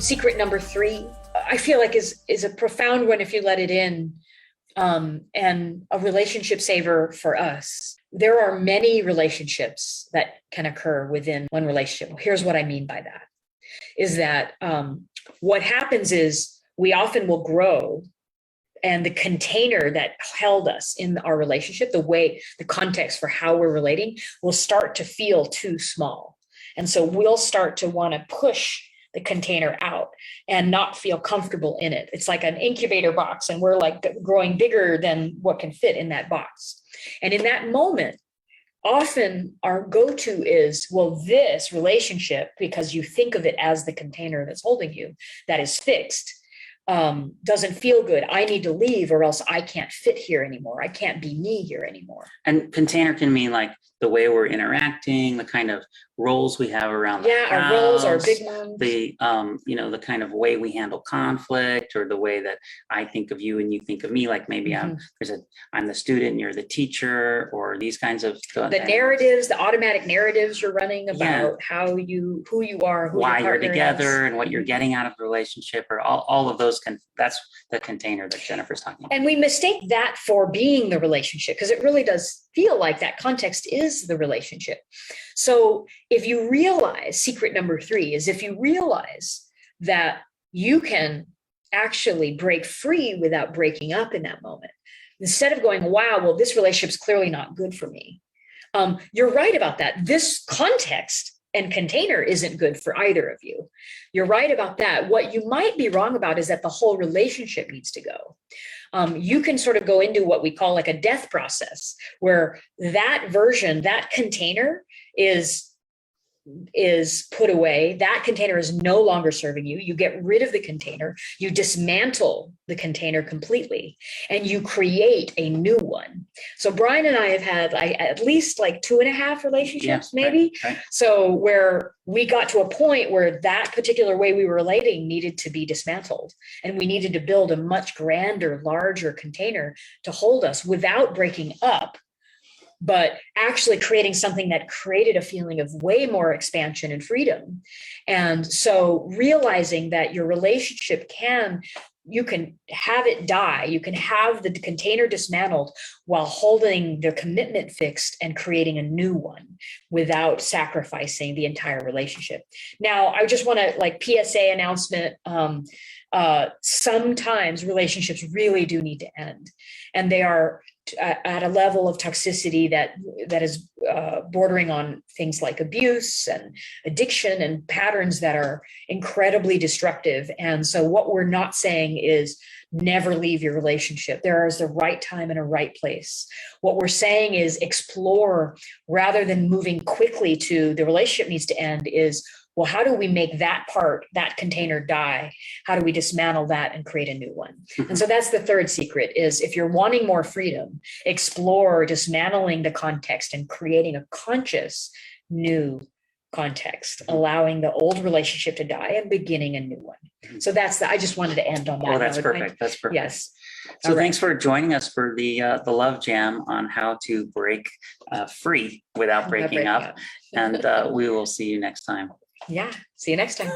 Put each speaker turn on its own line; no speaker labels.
secret number 3, I feel like is a profound one if you let it in, and a relationship saver for us. There are many relationships that can occur within one relationship. Here's what I mean by that, is that what happens is we often will grow, and the container that held us in our relationship, the context for how we're relating, will start to feel too small. And so we'll start to want to push the container out and not feel comfortable in it. It's like an incubator box, and we're like growing bigger than what can fit in that box. And in that moment, often our go-to is, well, this relationship, because you think of it as the container that's holding you, that is fixed, doesn't feel good. I need to leave, or else I can't fit here anymore. I can't be me here anymore.
And container can mean like the way we're interacting, the kind of roles we have around the house,
our roles, our big ones.
The the kind of way we handle conflict, or the way that I think of you and you think of me. Like maybe I'm the student and you're the teacher, or these kinds of
narratives, the automatic narratives you're running about who you are,
why you're together, and what you're getting out of the relationship, or all of those that's the container that Jennifer's talking about.
And we mistake that for being the relationship, because it really does feel like that context is the relationship. So if you realize, secret number 3 is, if you realize that you can actually break free without breaking up in that moment, instead of going, wow, well, this relationship's clearly not good for me. You're right about that. This context and container isn't good for either of you. You're right about that. What you might be wrong about is that the whole relationship needs to go. You can sort of go into what we call like a death process, where that version, that container is put away. That container is no longer serving you. You get rid of the container, you dismantle the container completely, and you create a new one. So Bryan and I have had at least like 2.5 relationships, maybe.
Right.
So where we got to a point where that particular way we were relating needed to be dismantled, and we needed to build a much grander, larger container to hold us without breaking up, but actually creating something that created a feeling of way more expansion and freedom. And so realizing that your relationship you can have it die, you can have the container dismantled while holding the commitment fixed and creating a new one without sacrificing the entire relationship. Now, I just want to, like, PSA announcement, sometimes relationships really do need to end, and they are at a level of toxicity that is bordering on things like abuse and addiction and patterns that are incredibly destructive. And so what we're not saying is never leave your relationship. There is a right time and a right place. What we're saying is explore, rather than moving quickly to the relationship needs to end, is, well, how do we make that container die? How do we dismantle that and create a new one? And so that's the third secret, is if you're wanting more freedom, explore dismantling the context and creating a conscious new context, allowing the old relationship to die and beginning a new one. So I just wanted to end on that.
Oh, that's perfect. That's perfect.
Yes.
So thanks for joining us for the Love Jam on how to break free without breaking up. And we will see you next time.
Yeah. See you next time.